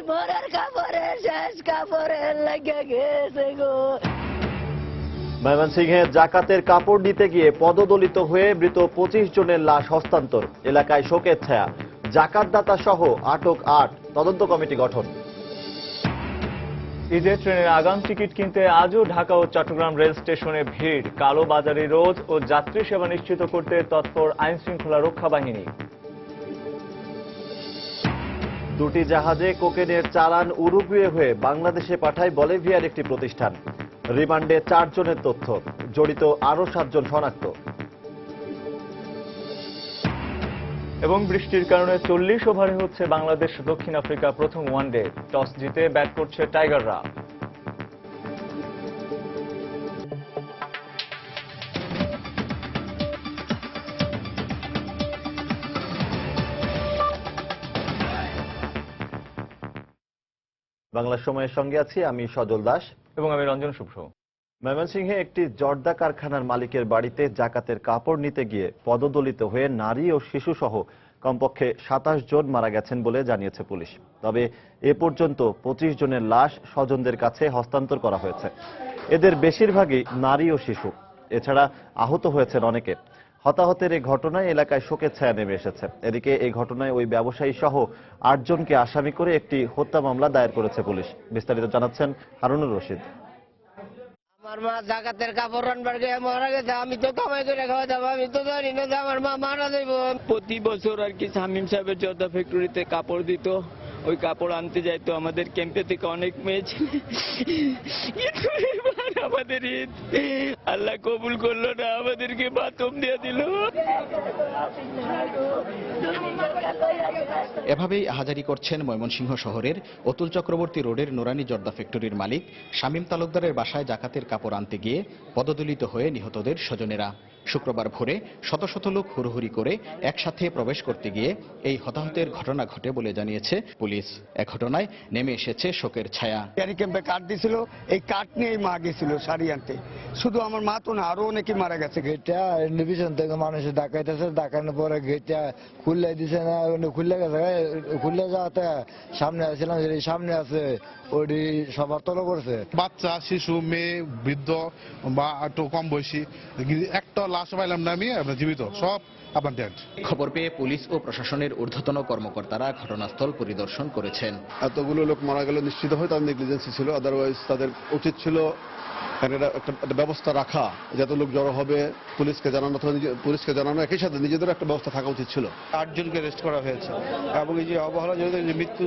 মরার কাপড়ের শেষ কাপড়ের লেগে গেছে গো। ময়মনসিংহে জাকাতের কাপড় নিতে গিয়ে পদদলিত হয়ে মৃত 25 জনের লাশ হস্তান্তর, এলাকায় শোকের ছায়া। জাকাতদাতা সহ আটক 8, তদন্ত কমিটি গঠন। ঈদে ট্রেনের আগাম টিকিট কিনতে আজও ঢাকা ও চট্টগ্রাম রেল স্টেশনে ভিড়। কালোবাজারি রোধ ও যাত্রী সেবা নিশ্চিত করতে তৎপর আইনশৃঙ্খলা রক্ষা বাহিনী। দুটি জাহাজে কোকেনের চালান উরুগুয়ে হয়ে বাংলাদেশে পাঠায় বলিভিয়ার একটি প্রতিষ্ঠান। রিমান্ডে 4 জনের তথ্য, জড়িত আরও 7 জন শনাক্ত। এবং বৃষ্টির কারণে 40 ওভারে হচ্ছে বাংলাদেশ দক্ষিণ আফ্রিকা প্রথম ওয়ানডে। টস জিতে ব্যাট করছে টাইগাররা। বাংলা সময়ের সঙ্গে আছি আমি সজল দাস এবং আমি রঞ্জন শুভ্র। ময়মনসিংহে একটি জর্দা কারখানার মালিকের বাড়িতে জাকাতের কাপড় নিতে গিয়ে পদদলিত হয়ে নারী ও শিশু সহ কমপক্ষে 27 জন মারা গেছেন বলে জানিয়েছে পুলিশ। তবে এ পর্যন্ত 25 জনের লাশ স্বজনদের কাছে হস্তান্তর করা হয়েছে। এদের বেশিরভাগই নারী ও শিশু। এছাড়া আহত হয়েছেন অনেকে। হতাহতের এই ঘটনায় এলাকায় শোকের ছায়া নেমে এসেছে। এদিকে এই ঘটনায় ওই ব্যবসায়ী সহ 8 জনকে আসামি করে একটি হত্যা মামলা দায়ের করেছে পুলিশ। বিস্তারিত জানাচ্ছেন হারুনুর রশিদ। আমার মা জাকাতের কাপড় রানবার গিয়ে মারা গেছে। আমি তো কামাই করে খাওয়া যাবো, আমি তো জানি না যে আমার মা মারা যাইব। প্রতি বছর আর কি শামীম সাহেবের জর্দা ফ্যাক্টরিতে কাপড় দিত, ওই কাপড় আনতে যাইতো আমাদের ক্যাম্পে থেকে অনেক মেয়ে ছিল। আমাদের ঈদ আল্লাহ কবুল করলো না, আমাদেরকে বাতম দিয়ে দিল। এভাবেই আহাজারি করছেন ময়মনসিংহ শহরের অতুল চক্রবর্তী রোডের নোরানি জর্দা ফ্যাক্টরির মালিক শামীম তালুকদারের বাসায় জাকাতের কাপড় আনতে গিয়ে পদদলিত হয়ে নিহতদের স্বজনেরা। শুক্রবার ভোরে শত শত লোক হুড়োহুড়ি করে একসাথে প্রবেশ করতে গিয়ে এই হতাহতের ঘটনা ঘটে বলে জানিয়েছে পুলিশ। এ ঘটনায় নেমে এসেছে শোকের ছায়া। ক্যাম্পে কাঠ দিছিল, এই কাঠ নিয়েই মা গেছিল শাড়ি আনতে। শুধু আমার মা তো না, আরো অনেকে মারা গেছে। গেটটা পিছন থেকে মানুষ ডাকাইতেছে, ডাকানোর পরে গেটটা খুললে দিছে না, খুললে গেছে। খুললে যাওয়াতে সামনে আসছিলাম, সামনে আছে ওটি সবার তল করছে। বাচ্চা, শিশু, মেয়ে, বৃদ্ধ বা একটু কম বয়সী, একটা লাশ পাইলাম না, আমি জীবিত সব আপনার ডেড। খবর পেয়ে পুলিশ ও প্রশাসনের ঊর্ধ্বতন কর্মকর্তারা ঘটনাস্থল পরিদর্শন করেছেন। এতগুলো লোক মারা গেল নিশ্চিত হয় তার নেগলিজেন্সি ছিল, আদারওয়াইজ তাদের উচিত ছিল একটা ব্যবস্থা রাখা। যত লোক জড়ো হবে পুলিশকে জানানো, একই সাথে নিজেদের একটা ব্যবস্থা থাকা উচিত ছিল। 8 জনকে অ্যারেস্ট করা হয়েছে এবং এই যে অবহেলাজনিত যে মৃত্যু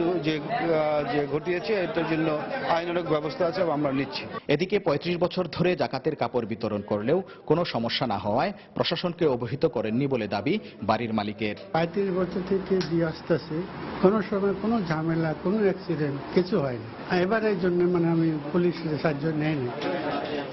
যে ঘটিয়েছে এটার জন্য আইনানুগ ব্যবস্থা আছে আমরা নিচ্ছি। এদিকে 35 বছর ধরে জাকাতের কাপড় বিতরণ করলেও কোনো সমস্যা না হওয়ায় প্রশাসনকে অবহিত করেননি বলে দাবি বাড়ির মালিকের। 35 বছর থেকে দিয়ে আসতেছে, কোনো সময় কোনো ঝামেলা, কোনো অ্যাক্সিডেন্ট কিছু হয়নি। এবারের জন্য আমি পুলিশের সাহায্য নেইনি।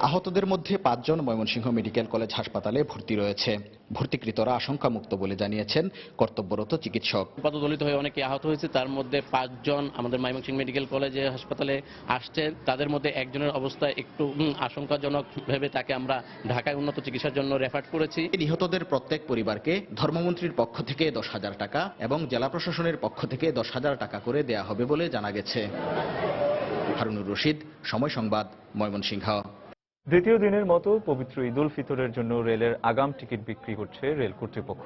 আহতদের মধ্যে 5 জন ময়মনসিংহ মেডিকেল কলেজ হাসপাতালে ভর্তি রয়েছে। ভর্তিকৃতরা আশঙ্কামুক্ত বলে জানিয়েছেন কর্তব্যরত চিকিৎসক। পদদলিত হয়ে অনেকে আহত হয়েছে, তার মধ্যে 5 জন আমাদের ময়মনসিংহ মেডিকেল কলেজে হাসপাতালে আসছেন। তাদের মধ্যে একজনের অবস্থা একটু আশঙ্কাজনক ভেবে তাকে আমরা ঢাকায় উন্নত চিকিৎসার জন্য রেফার করেছি। নিহতদের প্রত্যেক পরিবারকে ধর্মমন্ত্রীর পক্ষ থেকে 10,000 টাকা এবং জেলা প্রশাসনের পক্ষ থেকে 10,000 টাকা করে দেয়া হবে বলে জানা গেছে। হারুনুর রশিদ, সময় সংবাদ, ময়মনসিংহ। দ্বিতীয় দিনের মতো পবিত্র ঈদ উল ফিতরের জন্য রেলের আগাম টিকিট বিক্রি করছে রেল কর্তৃপক্ষ।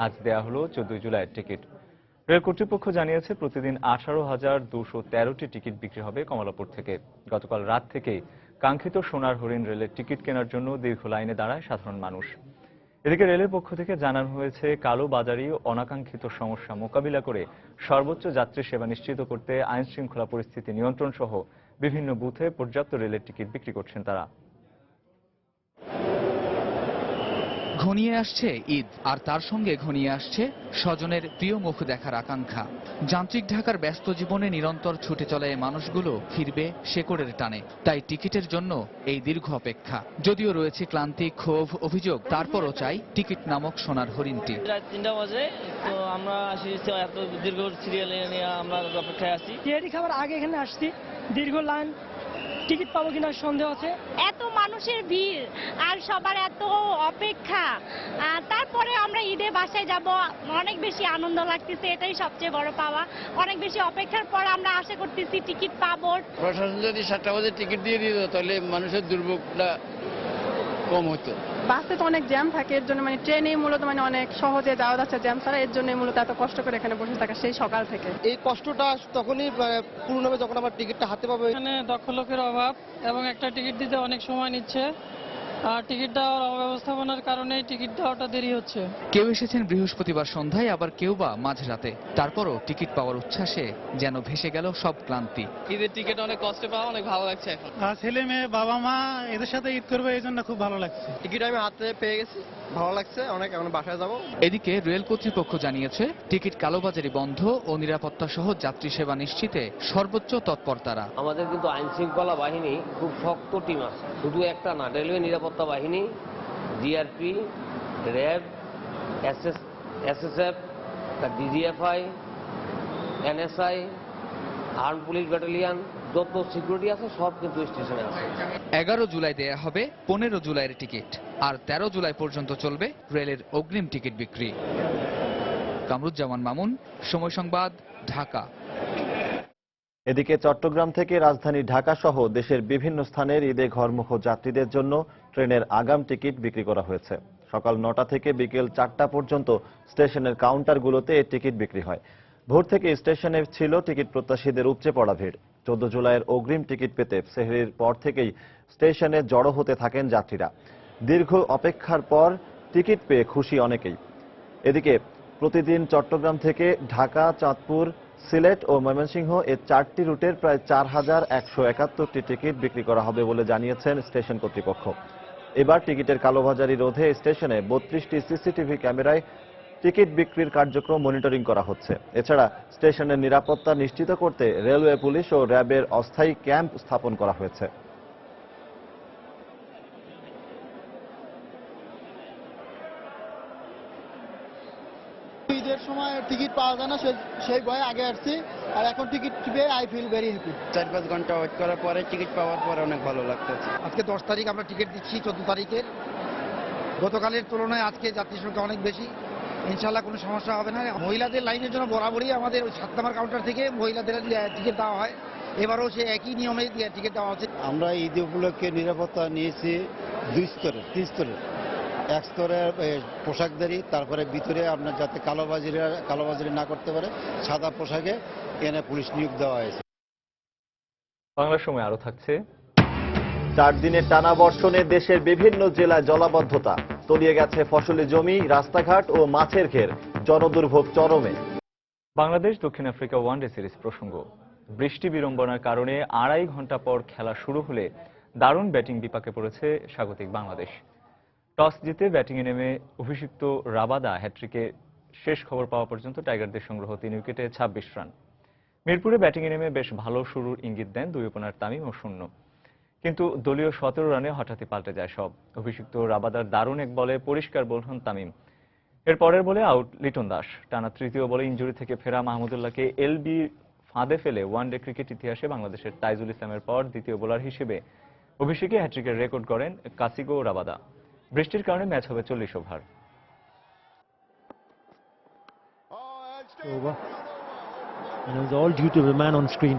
আজ দেয়া হলো 14 জুলাইয়ের টিকিট। রেল কর্তৃপক্ষ জানিয়েছে প্রতিদিন 18,213টি টিকিট বিক্রি হবে কমলাপুর থেকে। গতকাল রাত থেকেই কাঙ্ক্ষিত সোনার হরিণ রেলের টিকিট কেনার জন্য দীর্ঘ লাইনে দাঁড়ায় সাধারণ মানুষ। এদিকে রেলের পক্ষ থেকে জানানো হয়েছে কালোবাজারি ও অনাকাঙ্ক্ষিত সমস্যা মোকাবিলা করে সর্বোচ্চ যাত্রী সেবা নিশ্চিত করতে আইন শৃঙ্খলা পরিস্থিতি নিয়ন্ত্রণ সহ বিভিন্ন বুথে পর্যাপ্ত রেলের টিকিট বিক্রি করছেন তারা। ঘনিয়ে আসছে ঈদ, আর তার সঙ্গে ঘনিয়ে আসছে স্বজনের প্রিয় মুখ দেখার আকাঙ্ক্ষা। যান্ত্রিক ঢাকার ব্যস্ত জীবনে নিরন্তর ছুটে চলা এই মানুষগুলো ফিরবে শেকড়ের টানে। তাই টিকিটের জন্য এই দীর্ঘ অপেক্ষা। যদিও রয়েছে ক্লান্তি, ক্ষোভ, অভিযোগ, তারপরও চাই টিকিট নামক সোনার হরিণটি। রাত 3টা বাজে, তো আমরা আসি এত দীর্ঘ সিরিয়ালে নিয়ে আমরা অপেক্ষায় আছি। খাবার আগে এখানে আসছি, দীর্ঘ লাইন, টিকিট পাবো কিনা সন্দেহ আছে। এত মানুষ মানুষের ভিড় আর সবার এত অপেক্ষা, তারপরে আমরা ঈদে বাসায় যাব, অনেক বেশি আনন্দ লাগতেছে, এটাই সবচেয়ে বড় পাওয়া। অনেক বেশি অপেক্ষার পর আমরা আশা করতেছি টিকিট পাবো। প্রশাসন যদি 7টা বাজে টিকিট দিয়ে দিত তাহলে মানুষের দুর্ভোগটা কম হতো। বাসে তো অনেক জ্যাম থাকে, এর জন্য মানে ট্রেনেই মূলত মানে অনেক সহজে যাওয়া যাচ্ছে জ্যাম ছাড়া, এর জন্য মূলত এত কষ্ট করে এখানে বসে থাকা সেই সকাল থেকে। এই কষ্টটা তখনই পূর্ণ হবে যখন আমরা টিকিটটা হাতে পাবো। এখানে দক্ষ লোকের অভাব এবং একটা টিকিট দিতে অনেক সময় নিচ্ছে, আর টিকিট দেওয়ার অব্যবস্থাপনার কারণে টিকিট দেওয়াটা দেরি হচ্ছে। কেউ এসেছেন বৃহস্পতিবার সন্ধ্যায়, আবার কেউ বা মাঝরাতে। তারপরও টিকিট পাওয়ার উচ্ছ্বাসে যেন ভেসে গেল সব ক্লান্তি। ঈদের টিকিট অনেক কষ্টে পাওয়া, অনেক ভালো লাগছে এখন। ছেলে মেয়ে বাবা মা এদের সাথে ঈদ করবে, এই জন্য খুব ভালো লাগছে। টিকিট আমি হাতে পেয়ে গেছি, ভালো লাগছে অনেক। এখন বাসায় যাব। এদিকে রেল কর্তৃপক্ষ জানিয়েছে টিকিট কালোবাজারি বন্ধ ও নিরাপত্তা সহ যাত্রী সেবা নিশ্চিতে সর্বোচ্চ তৎপর তারা। আমাদের কিন্তু আইন শৃঙ্খলা বাহিনী খুব শক্ত টিম আছে, শুধু একটা না। রেলওয়ে নিরাপত্তা বাহিনী, GRP, RAB, SSF, DGFI, NSI, arm police battalion, যত সিকিউরিটি আছে সব কিন্তু স্টেশনে আছে। 11 জুলাই দেয়া হবে 15 জুলাইয়ের টিকিট, আর 13 জুলাই পর্যন্ত চলবে রেলের অগ্রিম টিকিট বিক্রি। কামরুজ্জামান মামুন, সময় সংবাদ, ঢাকা। এদিকে চট্টগ্রাম থেকে রাজধানী ঢাকা সহ দেশের বিভিন্ন স্থানের ঈদে ঘরমুখ যাত্রীদের জন্য ট্রেনের আগাম টিকিট বিক্রি করা হয়েছে। সকাল 9টা থেকে বিকেল 4টা পর্যন্ত স্টেশনের কাউন্টারগুলোতে এই টিকিট বিক্রি হয়। ভোর থেকে স্টেশনে ছিল টিকিট প্রত্যাশীদের উপচে পড়া ভিড়। 14 জুলাইয়ের অগ্রিম টিকিট পেতে সেহরির পর থেকেই স্টেশনে জড়ো হতে থাকেন যাত্রীরা। দীর্ঘ অপেক্ষার পর টিকিট পেয়ে খুশি অনেকেই। এদিকে প্রতিদিন চট্টগ্রাম থেকে ঢাকা, চাঁদপুর, সিলেট ও ময়মনসিংহ এ 4টি রুটের প্রায় 4171টি টিকিট বিক্রি করা হবে বলে জানিয়েছেন স্টেশন কর্তৃপক্ষ। এবার টিকিটের কালোবাজারি রোধে স্টেশনে 32টি সিসিটিভি ক্যামেরায় টিকিট বিক্রির কার্যক্রম মনিটরিং করা হচ্ছে। এছাড়া স্টেশনের নিরাপত্তা নিশ্চিত করতে রেলওয়ে পুলিশ ও র্যাবের অস্থায়ী ক্যাম্প স্থাপন করা হয়েছে। ঈদের সময় টিকিট পাওয়া যায় না, সেই ভয়ে আগে আসছি, আর এখন টিকিট পেয়ে আই ফিল ভেরি হ্যাপি। 4-5 ঘন্টা ওয়েট করার পরে টিকিট পাওয়ার পরে অনেক ভালো লাগতেছে। আজকে 10 তারিখ আমরা টিকিট দিচ্ছি, 14 তারিখের। গতকালের তুলনায় আজকে যাত্রী সংখ্যা অনেক বেশি, ইনশাল্লাহ কোনো সমস্যা হবে না। মহিলাদের লাইনের জন্য বরাবরই আমাদের ওই 7 নম্বর কাউন্টার থেকে মহিলাদের টিকিট দেওয়া হয়, এবারও সে একই নিয়মে টিকিট দেওয়া হচ্ছে। আমরা ঈদ উপলক্ষে নিরাপত্তা নিয়েছি 2 স্তরের, 3 স্তরের। এক স্তরে পোশাকদারি, তারপরে ভিতরে আপনার যাতে কালোবাজারি না করতে পারে সাদা পোশাকে এখানে পুলিশ নিয়োগ দেওয়া হয়েছে। বাংলা সময় আরো থাকছে। 4 দিনের টানা বর্ষণে দেশের বিভিন্ন জেলায় জলাবদ্ধতা, তলিয়ে গেছে ফসলি জমি, রাস্তাঘাট ও মাছের ঘের, জনদুর্ভোগ চরমে। বাংলাদেশ দক্ষিণ আফ্রিকা ওয়ানডে সিরিজ প্রসঙ্গ। বৃষ্টি বিড়ম্বনার কারণে 2.5 ঘন্টা পর খেলা শুরু হলে দারুণ ব্যাটিং বিপাকে পড়েছে স্বাগতিক বাংলাদেশ। টস জিতে ব্যাটিংয়ে নেমে অভিষিক্ত রাবাদা হ্যাট্রিকে শেষ খবর পাওয়া পর্যন্ত টাইগারদের সংগ্রহ 3 উইকেটে 26 রান। মিরপুরে ব্যাটিংয়ে নেমে বেশ ভালো শুরুর ইঙ্গিত দেন 2 ওপেনার তামিম ও শূন্য, কিন্তু দলীয় 17 রানে হঠাৎই পাল্টে যায় সব। অভিষিক্ত রাবাদার দারুণ এক বলে পরিষ্কার বোল্ড হন তামিম। এর পরের বলে আউট লিটন দাস। টানা তৃতীয় বলে ইনজুরি থেকে ফেরা মাহমুদুল্লাহকে এলবি ফাঁদে ফেলে ওয়ানডে ক্রিকেট ইতিহাসে বাংলাদেশের তাইজুল ইসলামের পর দ্বিতীয় বোলার হিসেবে অভিষেকে হ্যাট্রিকের রেকর্ড করেন কাসিগো রাবাদা। বৃষ্টির কারণে ম্যাচ হবে 40 over. And it was all due to the man on screen.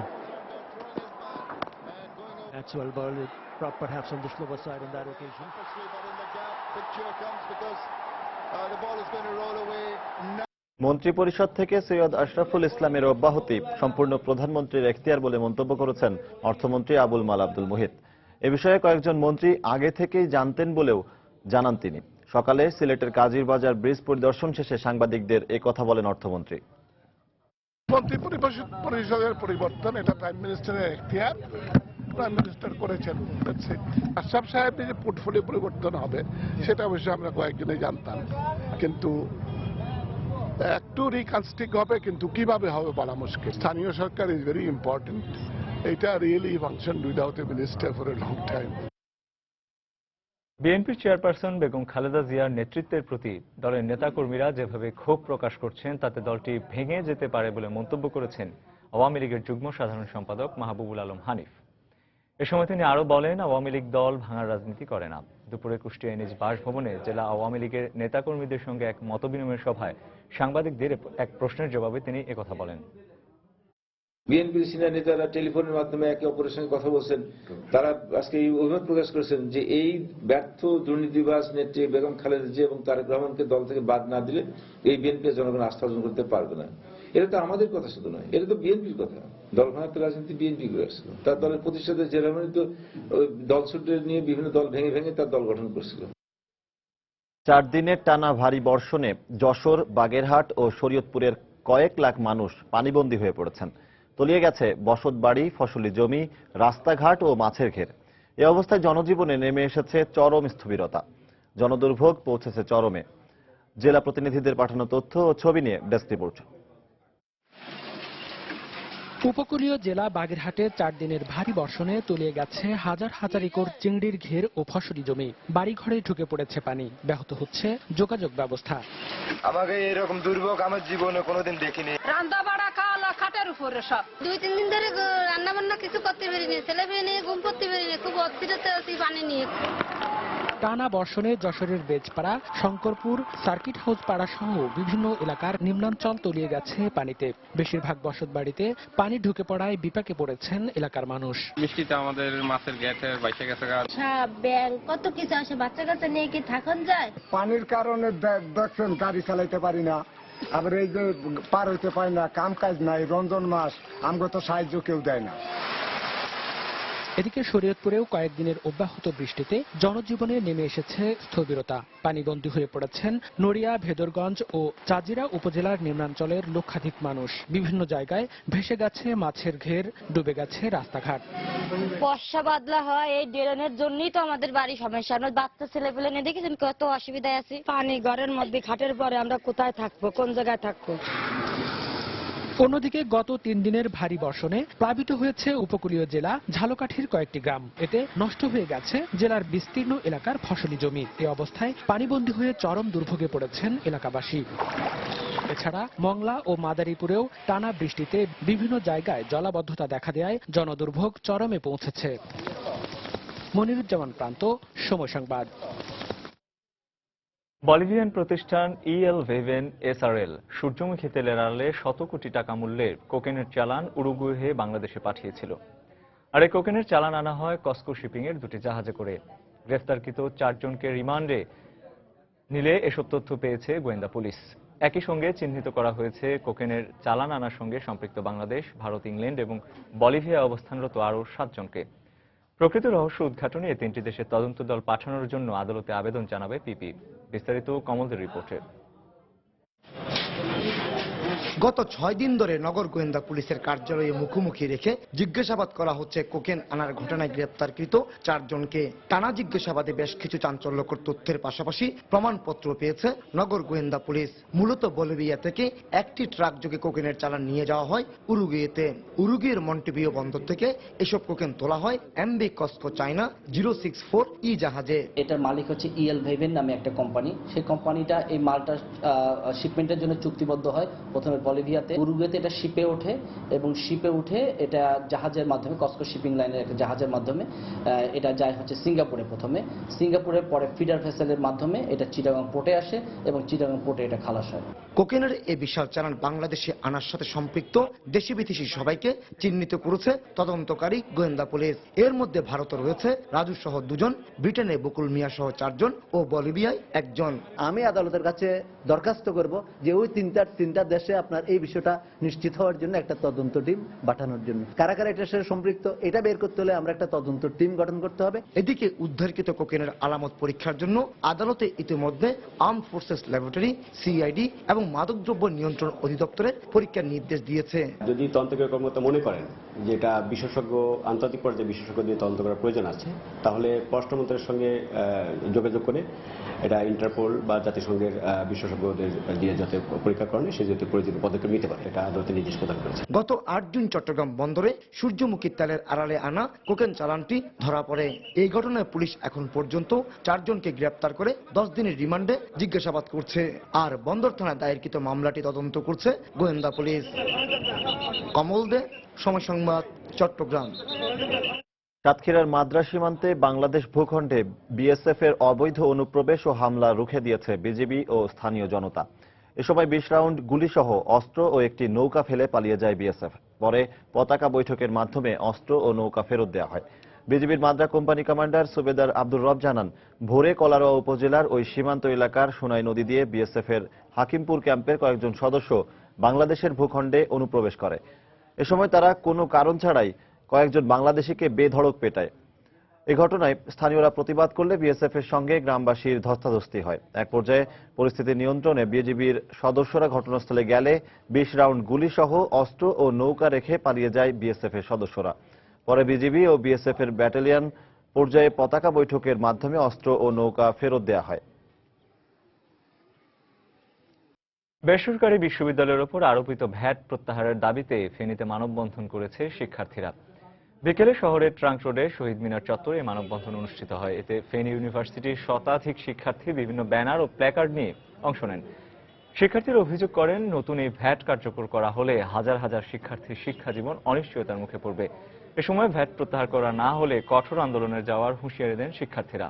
That's well bowled, perhaps on the slower side on that occasion. মন্ত্রিপরিষদ থেকে সৈয়দ আশরাফুল ইসলামের অব্যাহতি সম্পূর্ণ প্রধানমন্ত্রীর এখতিয়ার বলে মন্তব্য করেছেন অর্থমন্ত্রী আবুল মাল আব্দুল মুহিত। এ বিষয়ে কয়েকজন মন্ত্রী আগে থেকেই জানতেন বলেও জানান তিনি। সকালে সিলেটের কাজীর বাজার ব্রিজ পরিদর্শন শেষে সাংবাদিকদের এ কথা বলেন অর্থমন্ত্রী। মন্ত্রিপরিষদের পরিবর্তন, এটা প্রাইম মিনিস্টারের এখতিয়ার, প্রাইম মিনিস্টার করেছেন। আশরাফ সাহেবের যে পোর্টফোলিও পরিবর্তন হবে সেটা অবশ্যই আমরা কয়েকজনে জানতাম, কিন্তু একটু রিকনস্ট্রাক্ট হবে, কিন্তু কিভাবে হবে বলা মুশকিল। স্থানীয় সরকার ইজ ভেরি ইম্পর্টেন্ট। এটা really function without a minister for a long time. বিএনপির চেয়ারপারসন বেগম খালেদা জিয়ার নেতৃত্বের প্রতি দলের নেতাকর্মীরা যেভাবে ক্ষোভ প্রকাশ করছেন তাতে দলটি ভেঙে যেতে পারে বলে মন্তব্য করেছেন আওয়ামী লীগের যুগ্ম সাধারণ সম্পাদক মাহবুবুল আলম হানিফ। এ সময় তিনি আরো বলেন, আওয়ামী লীগ দল ভাঙার রাজনীতি করে না। দুপুরে কুষ্টিয়া নিজ বাসভবনে জেলা আওয়ামী লীগের নেতাকর্মীদের সঙ্গে এক মতবিনিময় সভায় সাংবাদিকদের এক প্রশ্নের জবাবে তিনি একথা বলেন। বিএনপির সিনিয়র নেতারা টেলিফোনের মাধ্যমে একে অপরের সঙ্গে কথা বলছেন। তারা আজকে এই অভিমত প্রকাশ করেছেন যে এই ব্যর্থ দুর্নীতিবাজ নেত্রী বেগম খালেদা জিয়া এবং তারেক রহমানকে দল থেকে বাদ না দিলে এই বিএনপি জনগণ আস্থা অর্জন করতে পারবে না। এটা তো আমাদের কথা শুধু নয়, এটা তো বিএনপির কথা। দল ভাঙার রাজনীতি বিএনপি করে আসছিল। তার দলের প্রতিষ্ঠাতা জেরামানি তো দল ছুটে নিয়ে বিভিন্ন দল ভেঙে ভেঙে তার দল গঠন করছিল। 4 দিনের টানা ভারী বর্ষণে যশোর, বাগেরহাট ও শরীয়তপুরের কয়েক লাখ মানুষ পানিবন্দী হয়ে পড়েছেন। তলিয়ে গেছে বসতবাড়ি, ফসলি জমি, রাস্তাঘাট ও মাছের ঘের। এ অবস্থায় জনজীবনে নেমে এসেছে চরম স্থবিরতা। জনদুর্ভোগ পৌঁছেছে চরমে। জেলা প্রতিনিধিদের পাঠানো তথ্য ও ছবি নিয়ে ডেস্ক রিপোর্ট। উপকূলীয় জেলা বাগেরহাটে 4 দিনের ভারী বর্ষণে তলিয়ে গেছে হাজার হাজার একর চিংড়ির ঘের ও ফসলি জমি। বাড়িঘরে ঢুকে পড়েছে পানি, ব্যাহত হচ্ছে যোগাযোগ ব্যবস্থা। আমাকে এরকম দুর্ভোগ আমার জীবনে কোনোদিন দেখিনি। রান্না বাড়া খাওয়া খাটের উপরে সব। 2-3 দিন ধরে রান্না বান্না কিছু করতে পারিনি, ছেলে মেয়ে নিয়ে ঘুম করতে পারিনি, খুব অস্থিরতা আছি পানি নিয়ে। টানা বর্ষণে যশোরের বেজপাড়া, শঙ্করপুর, সার্কিট হাউস পাড়া সহ বিভিন্ন এলাকার নিম্নাঞ্চল তলিয়ে গেছে পানিতে। বেশিরভাগ বসতবাড়িতে পানি ঢুকে পড়ায় বিপাকে পড়েছেন এলাকার মানুষ। বৃষ্টিতে আমাদের মাছের গেছে, বাইসে গেছে, সাপ, ব্যাঙ কত কিছু আসে, বাচ্চা কাচ্চা নিয়ে কি থাকুন যায়? পানির কারণে দেখছেন গাড়ি চালাইতে পারি না, আবার এই যে পার হইতে পারি না, কাম কাজ নাই, রমজান মাস, আমাকে তো সাহায্য কেউ দেয় না। এদিকে শরীয়তপুরেও কয়েকদিনের অব্যাহত বৃষ্টিতে জনজীবনে নেমে এসেছে স্থবিরতা। পানিবন্দী হয়ে পড়েছেন নড়িয়া, ভেদরগঞ্জ ও চাজিরা উপজেলার নিম্নাঞ্চলের লক্ষাধিক মানুষ। বিভিন্ন জায়গায় ভেসে গেছে মাছের ঘের, ডুবে গেছে রাস্তাঘাট। বর্ষা বাদলা হয়, এই ড্রেনের জন্যই তো আমাদের বাড়ি সমস্যা। আমরা বাচ্চা ছেলে পেলে নিয়ে দেখেছেন কত অসুবিধায় আছি। পানি ঘরের মধ্যে, খাটের পরে আমরা কোথায় থাকবো, কোন জায়গায় থাকবো? অন্যদিকে গত 3 দিনের ভারী বর্ষণে প্লাবিত হয়েছে উপকূলীয় জেলা ঝালকাঠির কয়েকটি গ্রাম। এতে নষ্ট হয়ে গেছে জেলার বিস্তীর্ণ এলাকার ফসলি জমি। এই অবস্থায় পানিবন্দী হয়ে চরম দুর্ভোগে পড়েছেন এলাকাবাসী। এছাড়া মংলা ও মাদারীপুরেও টানা বৃষ্টিতে বিভিন্ন জায়গায় জলাবদ্ধতা দেখা দেয় জনদুর্ভোগ চরমে পৌঁছেছে। মনিরুজ্জামান প্রান্ত, সময় সংবাদ। বলিভিয়ান প্রতিষ্ঠান ইএল ভেভেন এসআরএল সূর্যমুখী তেলের আড়ালে 100 কোটি টাকা মূল্যের কোকেনের চালান উরুগুয়ে বাংলাদেশে পাঠিয়েছিল। আর এই কোকেনের চালান আনা হয় কসকো শিপিং এর 2টি জাহাজে করে। গ্রেফতারকৃত 4 জনকে রিমান্ডে নিলে এসব তথ্য পেয়েছে গোয়েন্দা পুলিশ। একই সঙ্গে চিহ্নিত করা হয়েছে কোকেনের চালান আনার সঙ্গে সম্পৃক্ত বাংলাদেশ, ভারত, ইংল্যান্ড এবং বলিভিয়ায় অবস্থানরত আরও 7 জনকে। প্রকৃত রহস্য উদ্ঘাটনে এই 3টি দেশের তদন্ত দল পাঠানোর জন্য আদালতে আবেদন জানাবে পিপি। বিস্তারিত কমলদের রিপোর্টে। গত 6 দিন ধরে নগর গোয়েন্দা পুলিশের কার্যালয়ে মুখোমুখি রেখে জিজ্ঞাসাবাদ করা হচ্ছে কোকেন আনার ঘটনায় গ্রেপ্তারকৃত 4 জনকে। টানা জিজ্ঞাসাবাদে বেশ কিছু চাঞ্চল্যকর তথ্যের পাশাপাশি প্রমাণপত্র পেয়েছে নগর গোয়েন্দা পুলিশ। মূলত বলিভিয়া থেকে একটি ট্রাক যোগে কোকেনের চালান নিয়ে যাওয়া হয় উরুগুয়েতে। উরুগুয়ের মন্টেভিও বন্দর থেকে এসব কোকেন তোলা হয় এমবি কসকো চায়না 064 ই জাহাজে। এটার মালিক হচ্ছে ইএল ভেভেন নামে একটা কোম্পানি। সেই কোম্পানিটা এই মালটা শিপমেন্টের জন্য চুক্তিবদ্ধ হয় প্রথমে বলিভিয়াতে। উরুগুয়েতে এটা শিপে ওঠে এবং শিপে উঠে এটা জাহাজের মাধ্যমে, কসকো শিপিং লাইনের একটা জাহাজের মাধ্যমে এটা যায় হচ্ছে সিঙ্গাপুরে। প্রথমে সিঙ্গাপুরে, পরে ফিডার ভেসেলের মাধ্যমে এটা চিটাগাং পোর্টে আসে এবং চিটাগাং পোর্টে এটা খালাস হয়। কোকেনের এই বিশাল চালান বাংলাদেশে আনার সাথে সম্পৃক্ত দেশি বিদেশি সবাইকে চিহ্নিত করেছে তদন্তকারী গোয়েন্দা পুলিশ। এর মধ্যে ভারতে রয়েছে রাজু সহ 2 জন, ব্রিটেনে বকুল মিয়া সহ 4 জন ও বলিভিয়ায় 1 জন। আমি আদালতের কাছে দরখাস্ত করব যে ওই তিনটা দেশে আপনার এই বিষয়টা নিশ্চিত হওয়ার জন্য একটা তদন্ত টিম পাঠানোর জন্য। কারা কারা এটার সাথে সম্পৃক্ত এটা বের করতে হলে আমরা একটা তদন্ত টিম গঠন করতে হবে। এদিকে উদ্ধারকৃত কোকেনের আলামত পরীক্ষার জন্য আদালতে ইতিমধ্যে আর্মড ফোর্সেস ল্যাবরেটরি, সিআইডি এবং মাদকদ্রব্য নিয়ন্ত্রণ অধিদপ্তরের পরীক্ষার নির্দেশ দিয়েছে। যদি তদন্তকারী কর্মকর্তা মনে করেন যে এটা বিশেষজ্ঞ, আন্তর্জাতিক পর্যায়ে বিশেষজ্ঞ দিয়ে তদন্ত করার প্রয়োজন আছে, তাহলে পররাষ্ট্র মন্ত্রণালয়ের সঙ্গে যোগাযোগ করে এটা ইন্টারপোল বা জাতিসংঘের বিশেষজ্ঞদের দিয়ে যাতে পরীক্ষা করেন, সে যাতে প্রয়োজনীয় পদক্ষেপ নিতে পারে, এটা আদালতে নির্দেশ প্রদান করেছে। গত 8 জুন চট্টগ্রাম বন্দরে সূর্যমুখী তেলের আড়ালে আনা কোকেন চালানটি ধরা পড়ে। এই ঘটনায় পুলিশ এখন পর্যন্ত 4 জনকে গ্রেপ্তার করে 10 দিনের রিমান্ডে জিজ্ঞাসাবাদ করছে। আর বন্দর থানায় দায়েরকৃত মামলাটি তদন্ত করছে গোয়েন্দা পুলিশ। কমল দে, সময় সংবাদ, চট্টগ্রাম। সাতক্ষীরার মাদ্রাজ সীমান্তে বাংলাদেশ ভূখণ্ডে বিএসএফ এর অবৈধ অনুপ্রবেশ ও হামলা রুখে দিয়েছে বিজিবি ও স্থানীয় জনতা। এ সময় 20 রাউন্ড গুলিসহ অস্ত্র ও একটি নৌকা ফেলে পালিয়ে যায় বিএসএফ। পরে পতাকা বৈঠকের মাধ্যমে অস্ত্র ও নৌকা ফেরত দেওয়া হয়। বিজিবির মাদ্রা কোম্পানি কমান্ডার সুবেদার আব্দুর রব জানান, ভোরে কলারোয়া উপজেলার ওই সীমান্ত এলাকার সোনাই নদী দিয়ে বিএসএফ এর হাকিমপুর ক্যাম্পের কয়েকজন সদস্য বাংলাদেশের ভূখণ্ডে অনুপ্রবেশ করে। এ সময় তারা কোনো কারণ ছাড়াই কয়েকজন বাংলাদেশিকে বেধড়ক পেটায়। এই ঘটনায় স্থানীয়রা প্রতিবাদ করলে বিএসএফ এর সঙ্গে গ্রামবাসীর ধস্তাধস্তি হয়। এক পর্যায়ে পরিস্থিতি নিয়ন্ত্রণে বিজিবির সদস্যরা ঘটনাস্থলে গেলে 20 রাউন্ড গুলিসহ অস্ত্র ও নৌকা রেখে পালিয়ে যায় বিএসএফ এর সদস্যরা। পরে বিজিবি ও বিএসএফ এর ব্যাটালিয়ন পর্যায়ে পতাকা বৈঠকের মাধ্যমে অস্ত্র ও নৌকা ফেরত দেওয়া হয়। বেসরকারি বিশ্ববিদ্যালয়ের উপর আরোপিত ভ্যাট প্রত্যাহারের দাবিতে ফেনীতে মানববন্ধন করেছে শিক্ষার্থীরা। বিকেলে শহরের ট্রাঙ্ক রোডে শহীদ মিনার চত্বরে মানববন্ধন অনুষ্ঠিত হয়। এতে ফেনী ইউনিভার্সিটির শতাধিক শিক্ষার্থী বিভিন্ন ব্যানার ও প্ল্যাকার্ড নিয়ে অংশ নেন। শিক্ষার্থীরা অভিযোগ করেন, নতুন এই ভ্যাট কার্যকর করা হলে হাজার হাজার শিক্ষার্থীর শিক্ষা জীবন অনিশ্চয়তার মুখে পড়বে। এ সময় ভ্যাট প্রত্যাহার করা না হলে কঠোর আন্দোলনে যাওয়ার হুঁশিয়ারি দেন শিক্ষার্থীরা।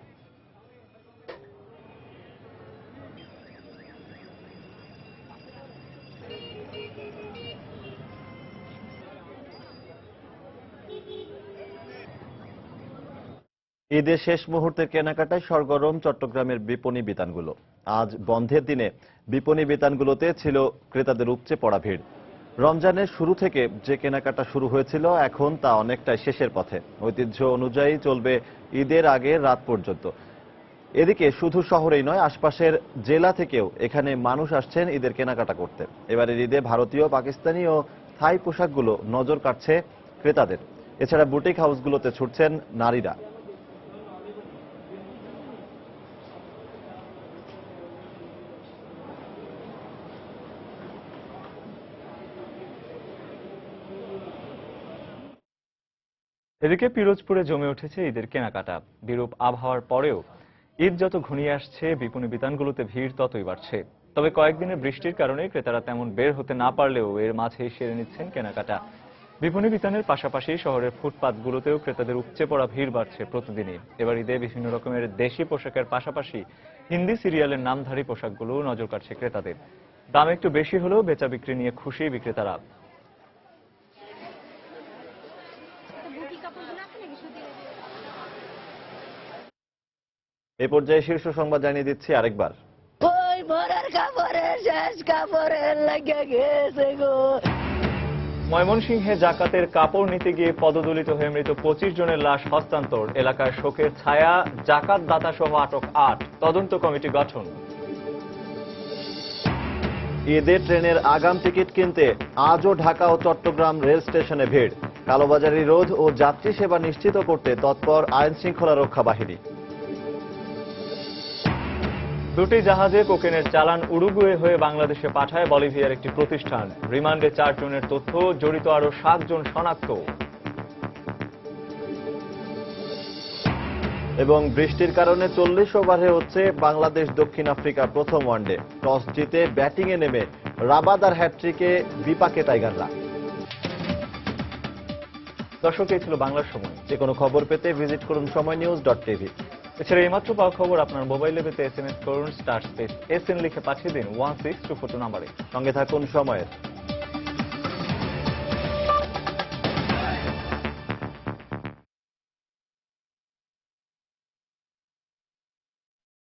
ঈদের শেষ মুহূর্তের কেনাকাটায় সরগরম চট্টগ্রামের বিপণী বিতানগুলো। আজ বন্ধের দিনে বিপণী বিতানগুলোতে ছিল ক্রেতাদের উপচে পড়া ভিড়। রমজানের শুরু থেকে যে কেনাকাটা শুরু হয়েছিল এখন তা অনেকটাই শেষের পথে। ঐতিহ্য অনুযায়ী চলবে ঈদের আগের রাত পর্যন্ত। এদিকে শুধু শহরেই নয়, আশপাশের জেলা থেকেও এখানে মানুষ আসছেন ঈদের কেনাকাটা করতে। এবারের ঈদে ভারতীয়, পাকিস্তানি ও থাই পোশাকগুলো নজর কাটছে ক্রেতাদের। এছাড়া বুটিক হাউসগুলোতে ছুটছেন নারীরা। এদিকে পিরোজপুরে জমে উঠেছে ঈদের কেনাকাটা। বিরূপ আবহাওয়ার পরেও ঈদ যত ঘনিয়ে আসছে, বিপণী বিতানগুলোতে ভিড় ততই বাড়ছে। তবে কয়েকদিনের বৃষ্টির কারণে ক্রেতারা তেমন বের হতে না পারলেও এর মাঝেই সেরে নিচ্ছেন কেনাকাটা। বিপণী বিতানের পাশাপাশি শহরের ফুটপাতগুলোতেও ক্রেতাদের উপচে পড়া ভিড় বাড়ছে প্রতিদিনই। এবার ঈদে বিভিন্ন রকমের দেশি পোশাকের পাশাপাশি হিন্দি সিরিয়ালের নামধারী পোশাকগুলো নজর কাটছে ক্রেতাদের। দাম একটু বেশি হলেও বেচা বিক্রি নিয়ে খুশি বিক্রেতারা। এ পর্যায়ে শীর্ষ সংবাদ জানিয়ে দিচ্ছি আরেকবার। ময়মনসিংহে জাকাতের কাপড় নিতে গিয়ে পদদলিত হয়ে মৃত 25 জনের লাশ হস্তান্তর। এলাকায় শোকের ছায়া, জাকাত দাতা সহ আটক 8। তদন্ত কমিটি গঠন। ঈদে ট্রেনের আগাম টিকিট কিনতে আজও ঢাকা ও চট্টগ্রাম রেল স্টেশনে ভিড়। কালোবাজারি রোধ ও যাত্রী সেবা নিশ্চিত করতে তৎপর আইন শৃঙ্খলা রক্ষা বাহিনী। দুটি জাহাজে কোকেনের চালান উরুগুয়ে হয়ে বাংলাদেশে পাঠায় বলিভিয়ার একটি প্রতিষ্ঠান। রিমান্ডে 4 জনের তথ্য, জড়িত আরো 7 জন শনাক্ত। এবং বৃষ্টির কারণে 40 ওভারে হচ্ছে বাংলাদেশ দক্ষিণ আফ্রিকা প্রথম ওয়ানডে। টস জিতে ব্যাটিংয়ে নেমে রাবাদ আর হ্যাট্রিকে বিপাকে টাইগাররা। দর্শক, এই ছিল বাংলার সময়। যে কোনো খবর পেতে ভিজিট করুন সময়নিউজ.tv। এছাড়া এইমাত্র পাওয়া খবর আপনার মোবাইলে পেতে SMS করুন *SN লিখে পাঠিয়ে দিন 16242 নম্বরে। সঙ্গে থাকুন সময়ের।